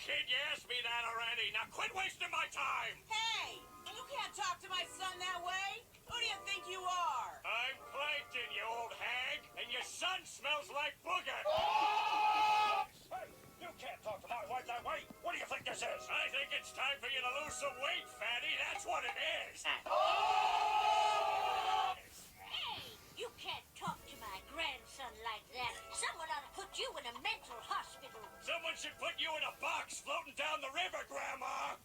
kid, you asked me that already. Now quit wasting my time. Hey, you can't talk to my son that way. Who do you think you are? I'm Plankton, you old hag, and your son smells like booger. Hey, you can't talk to my wife that way. What do you think this is? I think it's time for you to lose some weight, fatty. That's what it is. Hey, you can't talk to my grandson like that. Someone ought to put you in a mental hospital. Someone should put you in a box floating down the river, Grandma.